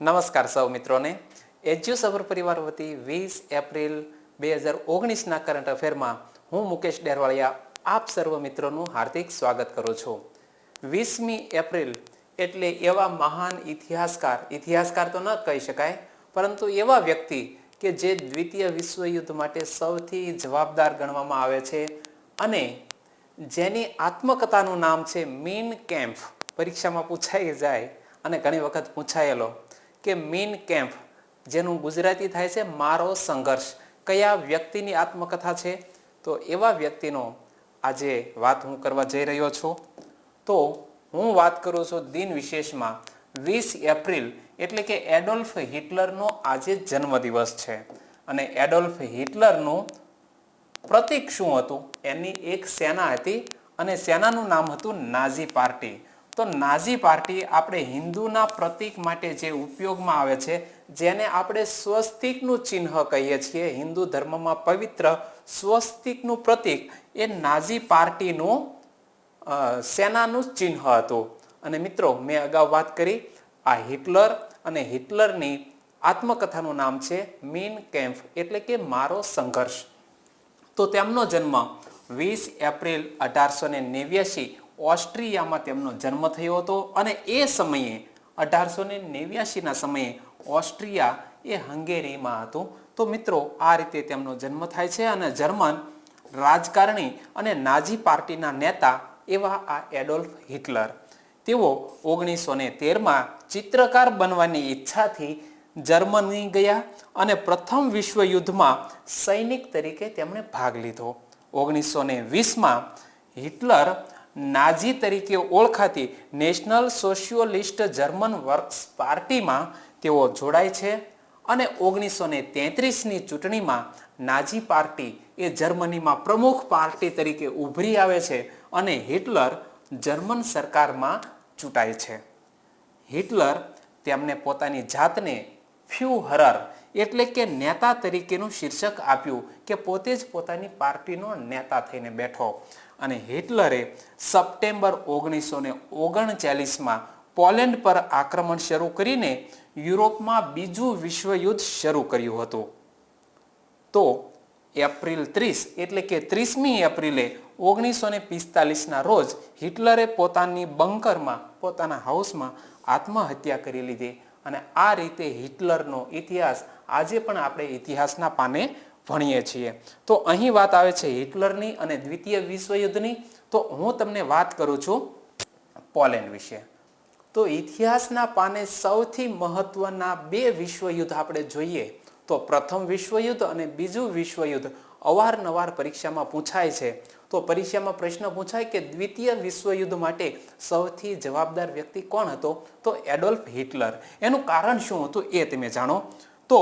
નમસ્કાર સૌ મિત્રોને. એજ્યુ સબર પરિવાર વતી 20 એપ્રિલ 2019ના કરંટ અફેરમાં હું મુકેશ ડેરવાળિયા આપ સર્વ મિત્રોનું હાર્દિક સ્વાગત કરું છું. 20મી એપ્રિલ એટલે એવા મહાન ઇતિહાસકાર તો ન કહી શકાય, પરંતુ એવા વ્યક્તિ કે જે દ્વિતીય વિશ્વયુદ્ધ માટે સૌથી જવાબદાર ગણવામાં આવે છે અને જેની આત્મકથાનું નામ છે મીન કેમ્પ. પરીક્ષામાં પૂછાઈ જાય અને ઘણી વખત પૂછાયેલો કે મીન કેમ્પ, જેનું ગુજરાતી થાય છે મારો સંઘર્ષ, કયા વ્યક્તિની આત્મકથા છે? તો એવા વ્યક્તિનો આજે વાત હું કરવા જઈ રહ્યો છું. તો હું વાત કરું છું દિન વિશેષમાં 20 એપ્રિલ એટલે કે એડોલ્ફ હિટલરનો આજે જન્મદિવસ છે. અને એડોલ્ફ હિટલરનું પ્રતીક શું હતું? એની એક સેના હતી અને સેનાનું નામ હતું નાઝી પાર્ટી. તો નાઝી પાર્ટી આપણે હિન્દુના પ્રતીક માટે જે ઉપયોગમાં આવે છે, જેને આપણે સ્વસ્તિકનું ચિહ્ન કહીએ છીએ, હિન્દુ ધર્મમાં પવિત્ર સ્વસ્તિકનું પ્રતીક એ નાઝી પાર્ટીનું સેનાનું ચિહ્ન હતું. અને મિત્રો, મેં અગાઉ વાત કરી આ હિટલર અને હિટલરની આત્મકથાનું નામ છે મીન કેમ્પ એટલે કે મારો સંઘર્ષ. તો તેમનો જન્મ 20 એપ્રિલ 1889 ઓસ્ટ્રિયામાં તેમનો જન્મ થયો હતો. અને એ સમયે 1889ના સમયે ઓસ્ટ્રિયા એ હંગેરીમાં હતું. તો મિત્રો, આ રીતે તેમનો જન્મ થાય છે. અને જર્મન રાજકારણી અને નાઝી પાર્ટીના નેતા એવા આ એડોલ્ફ હિટલર, તેઓ 1913માં ચિત્રકાર બનવાની ઈચ્છાથી જર્મની ગયા અને પ્રથમ વિશ્વયુદ્ધમાં સૈનિક તરીકે તેમણે ભાગ લીધો. 1920માં હિટલર નાઝી તરીકે ઓળખાતી નેશનલ સોશિયોલિસ્ટ જર્મન વર્કર્સ પાર્ટીમાં તેઓ જોડાય છે. અને 1933ની ચૂંટણીમાં નાઝી પાર્ટી એ જર્મનીમાં પ્રમુખ પાર્ટી તરીકે ઉભરી આવે છે અને હિટલર જર્મન સરકારમાં ચૂંટાય છે. હિટલર તેમને પોતાની જાતને ફ્યુહરર એટલે કે નેતા તરીકેનું શીર્ષક આપ્યું કે પોતે જ પોતાની પાર્ટીનો નેતા થઈને બેઠો. અને હિટલરે સપ્ટેમ્બર 1939માં પોલેન્ડ પર આક્રમણ શરૂ કરીને યુરોપમાં બીજું વિશ્વયુદ્ધ શરૂ કર્યું હતું. તો એપ્રિલ 30 એટલે કે 30મી એપ્રિલે 1945ના રોજ હિટલરે પોતાની બંકરમાં, પોતાના હાઉસમાં આત્મહત્યા કરી લીધી. અને આ રીતે હિટલરનો ઇતિહાસ આજે પણ આપણે ઇતિહાસના પાને ભણીએ છીએ. તો અહીં વાત આવે છે હિટલરની અને દ્વિતીય વિશ્વયુદ્ધની. તો હું તમને વાત કરું છું પોલેન્ડ વિશે. તો ઇતિહાસના પાને સૌથી મહત્વના બે વિશ્વયુદ્ધ આપણે જોઈએ તો પ્રથમ વિશ્વયુદ્ધ અને બીજું વિશ્વયુદ્ધ અવારનવાર પરીક્ષામાં પૂછાય છે. તો પરીક્ષામાં પ્રશ્ન પૂછાય કે દ્વિતીય વિશ્વયુદ્ધ માટે સૌથી જવાબદાર વ્યક્તિ કોણ હતો? તો એડોલ્ફ હિટલર. એનું કારણ શું હતું એ તમે જાણો. તો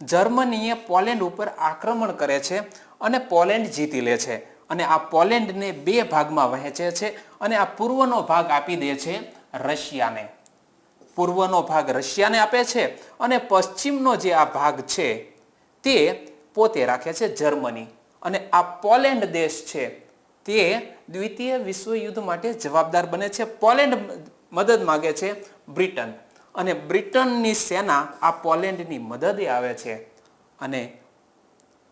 જર્મનીએ પોલેન્ડ ઉપર આક્રમણ કરે છે અને પોલેન્ડ જીતી લે છે. અને આ પોલેન્ડને બે ભાગમાં વહેંચે છે અને આ પૂર્વનો ભાગ આપી દે છે રશિયાને. પૂર્વનો ભાગ રશિયાને આપે છે અને પશ્ચિમનો જે આ ભાગ છે તે પોતે રાખે છે જર્મની. અને આ પોલેન્ડ દેશ છે તે દ્વિતીય વિશ્વયુદ્ધ માટે જવાબદાર બને છે. પોલેન્ડ મદદ માગે છે બ્રિટન અને બ્રિટનની સેના આ પોલેન્ડની મદદે આવે છે. અને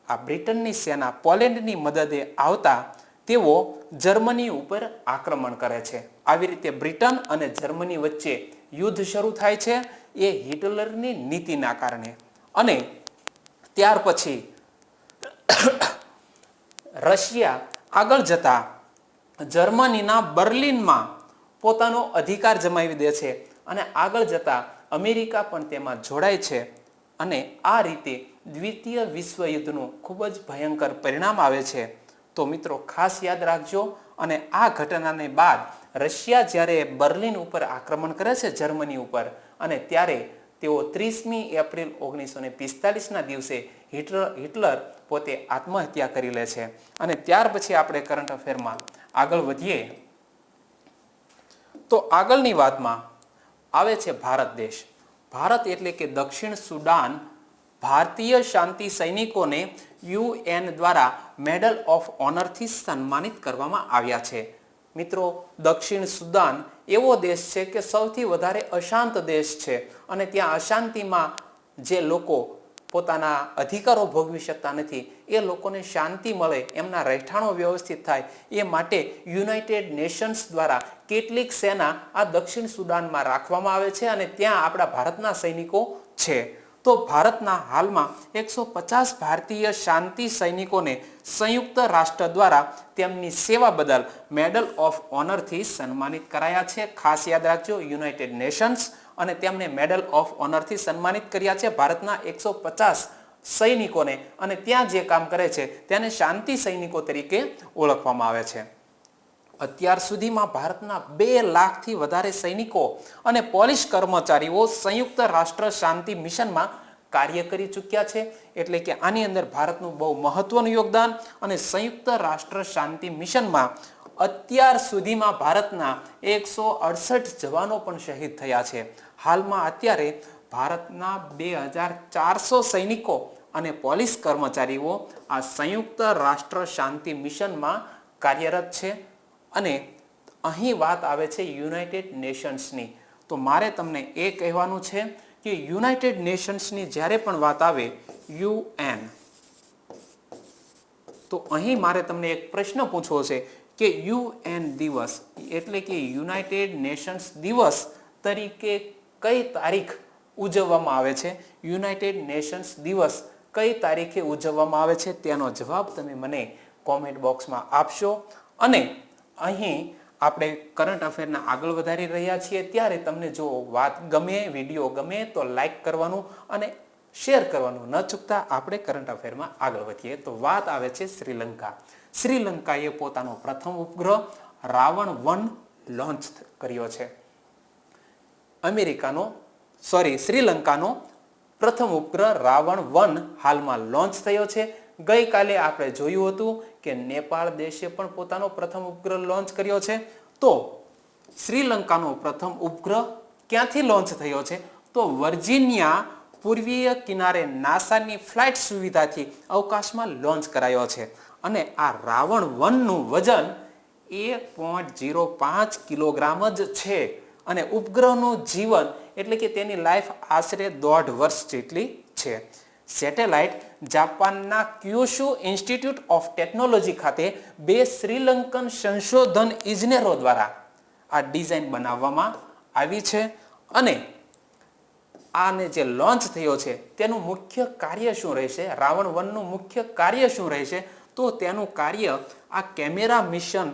આ બ્રિટનની સેના પોલેન્ડની મદદે આવતા તેઓ જર્મની ઉપર આક્રમણ કરે છે. આવી રીતે બ્રિટન અને જર્મની વચ્ચે યુદ્ધ શરૂ થાય છે એ હિટલરની નીતિના કારણે. અને ત્યાર પછી રશિયા આગળ જતા જર્મનીના બર્લિનમાં પોતાનો અધિકાર જમાવી દે છે અને આગળ જતા અમેરિકા પણ તેમાં જોડાય છે. અને આ રીતે દ્વિતીય વિશ્વયુદ્ધનું ખૂબ જ ભયંકર પરિણામ આવે છે. તો મિત્રો, ખાસ યાદ રાખજો. અને આ ઘટનાને બાદ રશિયા જ્યારે બર્લિન ઉપર આક્રમણ કરે છે જર્મની ઉપર, અને ત્યારે તેઓ 30મી એપ્રિલ 1945ના દિવસે હિટલર પોતે આત્મહત્યા કરી લે છે. અને ત્યાર પછી આપણે કરંટ અફેરમાં આગળ વધીએ તો આગળની વાતમાં આવે છે ભારત દેશ. ભારત એટલે કે દક્ષિણ સુદાન. ભારતીય શાંતિ સૈનિકોને UN દ્વારા મેડલ ઓફ ઓનરથી સન્માનિત કરવામાં આવ્યા છે. મિત્રો, દક્ષિણ સુદાન એવો દેશ છે કે સૌથી વધારે અશાંત દેશ છે અને ત્યાં અશાંતિમાં જે લોકો પોતાના અધિકારો ભોગવી શકતા નથી એ લોકોને શાંતિ મળે, એમના રહેઠાણો વ્યવસ્થિત થાય એ માટે યુનાઇટેડ નેશન્સ દ્વારા કેટલીક સેના આ દક્ષિણ સુદાનમાં રાખવામાં આવે છે અને ત્યાં આપણા ભારતના સૈનિકો છે. તો ભારતના હાલમાં 150 ભારતીય શાંતિ સૈનિકોને સંયુક્ત રાષ્ટ્ર દ્વારા તેમની સેવા બદલ મેડલ ઓફ ઓનરથી સન્માનિત કરાયા છે. ખાસ યાદ રાખજો, યુનાઇટેડ નેશન્સ અને તેમને મેડલ ઓફ ઓનરથી સન્માનિત કર્યા છે ભારતના 150 સૈનિકોને, અને ત્યાં જે કામ કરે છે તેને શાંતિ સૈનિકો તરીકે ઓળખવામાં આવે છે. અત્યાર સુધીમાં ભારતના 2 લાખથી વધારે સૈનિકો અને પોલીસ કર્મચારીઓ સંયુક્ત રાષ્ટ્ર શાંતિ મિશનમાં કાર્ય કરી ચૂક્યા છે. એટલે કે આની અંદર ભારતનું બહુ મહત્વનું યોગદાન, અને સંયુક્ત રાષ્ટ્ર શાંતિ મિશનમાં અત્યાર સુધીમાં ભારતના 168 જવાનો પણ શહીદ થયા છે. હાલમાં અત્યારે ભારતના 2400 સૈનિકો અને પોલીસ કર્મચારીઓ આ સંયુક્ત રાષ્ટ્ર શાંતિ મિશનમાં કાર્યરત છે. અને અહીં વાત આવે છે યુનાઇટેડ નેશન્સની. તો મારે તમને એ કહેવાનું છે કે યુનાઇટેડ નેશન્સની જ્યારે પણ વાત આવે UN, તો અહીં મારે તમને એક પ્રશ્ન પૂછવો છે કે UN દિવસ એટલે કે યુનાઇટેડ નેશન્સ દિવસ તરીકે કઈ તારીખ ઉજવવામાં આવે છે? યુનાઇટેડ નેશન્સ દિવસ કઈ તારીખે ઉજવવામાં આવે છે તેનો જવાબ તમે મને કોમેન્ટ બોક્સમાં આપશો. અને અહીં આપણે કરંટ અફેરના આગળ વધારી રહ્યા છીએ ત્યારે તમને જો વાત ગમે, વિડીયો ગમે તો લાઈક કરવાનું અને શેર કરવાનું ન ચૂકતા. આપણે કરંટ અફેરમાં આગળ વધીએ તો વાત આવે છે શ્રીલંકા. શ્રીલંકાએ પોતાનો પ્રથમ ઉપગ્રહ રાવણ 1 લોન્ચ કર્યો છે. શ્રીલંકાનો પ્રથમ ઉપગ્રહ રાવણ 1 હાલમાં લોન્ચ થયો છે. ગઈકાલે આપણે જોયું હતું કે નેપાળ દેશે પણ પોતાનો પ્રથમ ઉપગ્રહ લોન્ચ કર્યો છે. તો શ્રીલંકાનો પ્રથમ ઉપગ્રહ ક્યાંથી લોન્ચ થયો છે? તો વર્જિનિયા પૂર્વીય કિનારે નાસાની ફ્લાઇટ સુવિધાથી અવકાશમાં લોન્ચ કરાયો છે. અને આ રાવણ 1નું વજન 1.05 કિલોગ્રામ જ છે. અને ઉપગ્રહનું જીવન એટલે કે તેની લાઈફ આશરે 1.5 વર્ષ જેટલી છે. સેટેલાઇટ જાપાનના ક્યુશુ ઇન્સ્ટિટ્યૂટ ઓફ ટેકનોલોજી ખાતે 2 શ્રીલંકન સંશોધન ઇજનેરો દ્વારા આ ડિઝાઇન બનાવવામાં આવી છે. અને આને જે લોન્ચ થયો છે તેનું મુખ્ય કાર્ય શું રહેશે? રાવણ 1નું મુખ્ય કાર્ય શું રહેશે? તો તેનું કાર્ય આ કેમેરા મિશન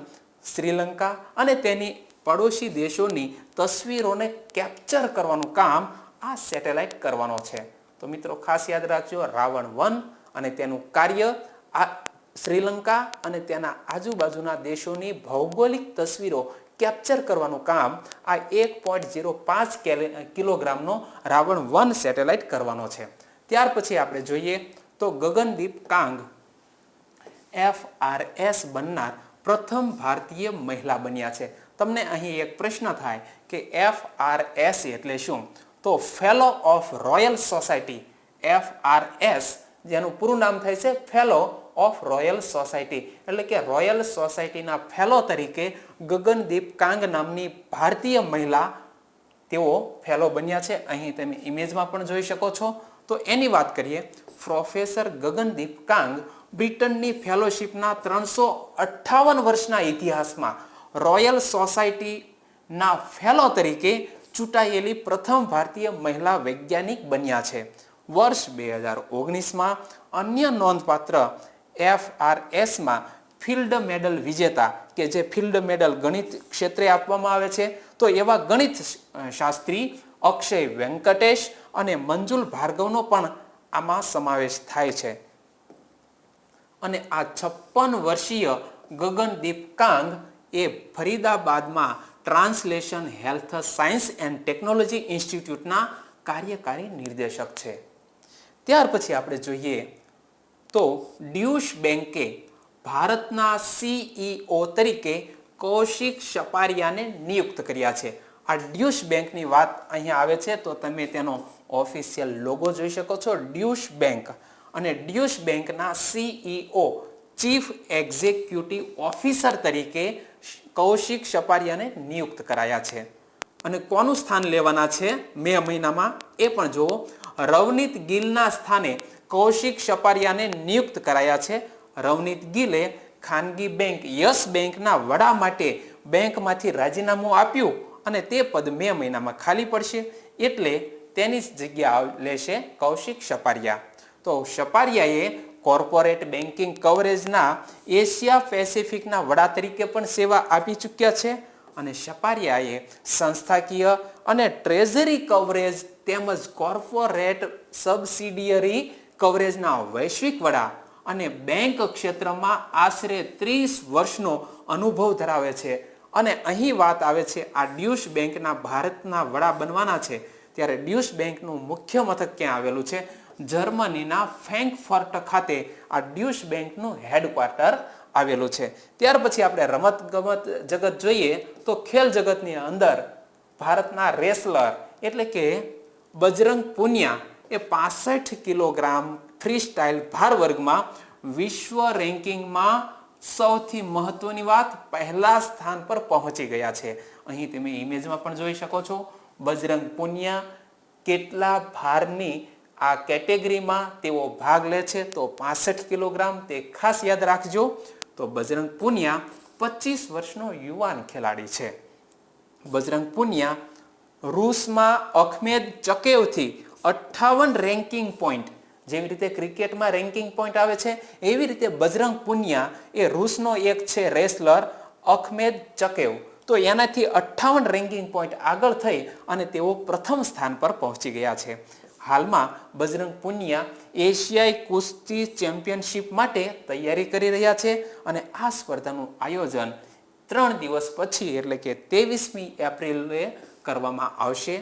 શ્રીલંકા અને તેની પડોશી દેશોની તસવીરોને કેપ્ચર કરવાનું કામ આ સેટેલાઇટ કરવાનો છે. તો મિત્રો ખાસ યાદ રાખજો, રાવણ 1 અને તેનું કાર્ય આ શ્રીલંકા અને તેના આજુબાજુના દેશોની ભૌગોલિક તસવીરો કેપ્ચર કરવાનું કામ આ 1.05 કિલોગ્રામનો રાવણ 1 સેટેલાઇટ કરવાનો છે. ત્યાર પછી આપણે જોઈએ તો ગગનદીપ કાંગ FRS બનનાર પ્રથમ ભારતીય મહિલા બન્યા છે. તમને અહીં એક પ્રશ્ન થાય કે FRS એટલે શું? તો fellow of royal society, FRS જેનું પૂરું નામ થાય છે ફેલો ઓફ રોયલ સોસાયટી, એટલે કે રોયલ સોસાયટીના ફેલો તરીકે ગગનદીપ કાંગ નામની ભારતીય મહિલા તેઓ ફેલો બન્યા છે. અહીં તમે ઇમેજમાં પણ જોઈ શકો છો. તો એની વાત કરીએ, પ્રોફેસર ગગનદીપ કાંગ બ્રિટનની ફેલોશિપના 358 વર્ષના ઇતિહાસમાં રોયલ સોસાયટીના ફેલો તરીકે ચૂંટાયેલી પ્રથમ ભારતીય મહિલા વૈજ્ઞાનિક બન્યા છે. વર્ષ 2019માં અન્ય નોંધપાત્ર FRSમાં ફિલ્ડ મેડલ વિજેતા, કે જે ફિલ્ડ મેડલ ગણિત ક્ષેત્રે આપવામાં આવે છે, તો એવા ગણિત શાસ્ત્રી અક્ષય વેંકટેશ અને મંજુલ ભાર્ગવનો પણ આમાં સમાવેશ થાય છે. અને આ 56 વર્ષીય ગગનદીપ કાંગ એ ફરીદાબાદમાં translation health science and technology ઇન્સ્ટિટ્યૂટના કાર્યકારી નિર્દેશક છે. ત્યાર પછી આપણે જોઈએ તો ડ્યુશ બેંકે ભારતના CEO તરીકે કૌશિક સપારિયાને નિયુક્ત કર્યા છે. આ ડ્યુશ બેંકની વાત અહીંયા આવે છે તો તમે તેનો ઓફિશિયલ લોગો જોઈ શકો છો, ડ્યુશ બેંક. અને ડ્યુશ બેંકના CEO ચીફ એક્ઝિક્યુટિવ ઓફિસર તરીકે કૌશિક સપારિયાને નિયુક્ત કરાયા છે. અને કોનું સ્થાન લેવાના છે મે મહિનામાં એ પણ જુઓ. રવનીત ગિલના સ્થાને કૌશિક સપારિયાને નિયુક્ત કરાયા છે. રવનીત ગિલે ખાનગી બેંક યસ બેંકના વડા માટે બેંકમાંથી રાજીનામું આપ્યું અને તે પદ મે મહિનામાં ખાલી પડશે, એટલે તેની જગ્યા લેશે કૌશિક સપારિયા. તો સપારિયાએ કોર્પોરેટ બેન્કિંગ કવરેજના એશિયા પેસિફિકના વડા તરીકે પણ સેવા આપી ચૂક્યા છે. અને સપારિયાએ સંસ્થાકીય અને ટ્રેઝરી કવરેજ તેમજ કોર્પોરેટ સબસિડિયરી કવરેજના વૈશ્વિક વડા અને બેંક ક્ષેત્રમાં આશરે 30 વર્ષનો અનુભવ ધરાવે છે. અને અહીં વાત આવે છે આ ડ્યુશ બેંકના ભારતના વડા બનવાના છે, ત્યારે ડ્યુશ બેંકનું મુખ્ય મથક ક્યાં આવેલું છે? જર્મનીના ફ્રેન્કફર્ટ ખાતે આ ડ્યુશ બેંકનું હેડક્વાર્ટર આવેલું છે. ત્યાર પછી આપણે રમત ગમત જગત જોઈએ તો ખેલ જગતની અંદર ભારતના રેસલર એટલે કે બજરંગ પુનિયા એ 65 કિલોગ્રામ ફ્રી સ્ટાઇલ ભાર વર્ગમાં વિશ્વ રેન્કિંગમાં સૌથી મહત્વની વાત પહેલા સ્થાન પર પહોંચી ગયા છે. અહીં તમે ઇમેજમાં પણ જોઈ શકો છો બજરંગ પુનિયા કેટલા ભારની આ કેટેગરીમાં તેઓ ભાગ લે છે તો 65 કિલોગ્રામ, તે ખાસ યાદ રાખજો. તો બજરંગ પુનિયા 25 વર્ષનો યુવાન ખેલાડી છે. બજરંગ પુનિયા રૂસમાં અખમેદ ચકેવથી 58 રેન્કિંગ પોઈન્ટ, જેવી રીતે ક્રિકેટમાં રેન્કિંગ પોઈન્ટ આવે છે એવી રીતે બજરંગ પુનિયા એ રૂસનો એક છે રેસલર અખમેદ ચકેવ, તો એનાથી 58 રેન્કિંગ પોઈન્ટ આગળ થઈ અને તેઓ પ્રથમ સ્થાન પર પહોંચી ગયા છે. હાલમાં બજરંગ પુનિયા એશિયાઈ કુસ્તી ચેમ્પિયનશિપ માટે તૈયારી કરી રહ્યા છે અને આ સ્પર્ધાનું આયોજન 3 દિવસ પછી એટલે કે 23મી એપ્રિલે કરવામાં આવશે.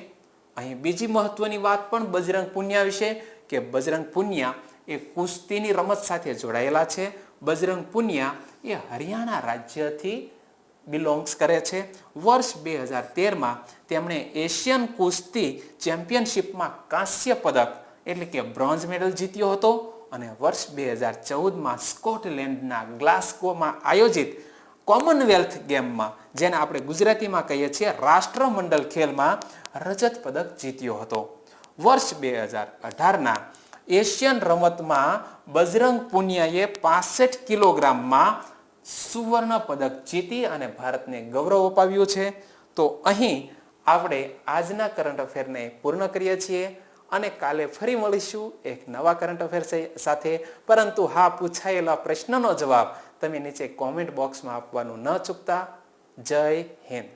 અહીં બીજી મહત્વની વાત પણ બજરંગ પુનિયા વિશે કે બજરંગ પુનિયા એ કુસ્તીની રમત સાથે જોડાયેલા છે. બજરંગ પુનિયા એ હરિયાણા રાજ્યથી બિલોંગ્સ કરે છે. વર્ષ 2013માં તેમણે એશિયન કુસ્તી ચેમ્પિયનશિપમાં કાંસ્ય પદક એટલે કે બ્રોન્ઝ મેડલ જીત્યો હતો અને વર્ષ 2014માં સ્કોટલેન્ડના ગ્લાસગોમાં આયોજિત કોમનવેલ્થ ગેમમાં, જેને આપણે ગુજરાતીમાં કહીએ છીએ રાષ્ટ્રમંડળ ખેલમાં, રજત પદક જીત્યો હતો. વર્ષ 2018ના એશિયન રમતમાં બજરંગ પુનિયાએ 65 કિલોગ્રામમાં સુવર્ણ પદક જીતી અને ભારતને ગૌરવ અપાવ્યું છે. તો અહીં આપણે આજના કરંટ અફેરને પૂર્ણ કરીએ છીએ અને કાલે ફરી મળીશું એક નવા કરંટ અફેર સાથે. પરંતુ હા, પૂછાયેલા પ્રશ્નનો જવાબ તમે નીચે કોમેન્ટ બોક્સમાં આપવાનું ન ચૂકતા. જય હિન્દ.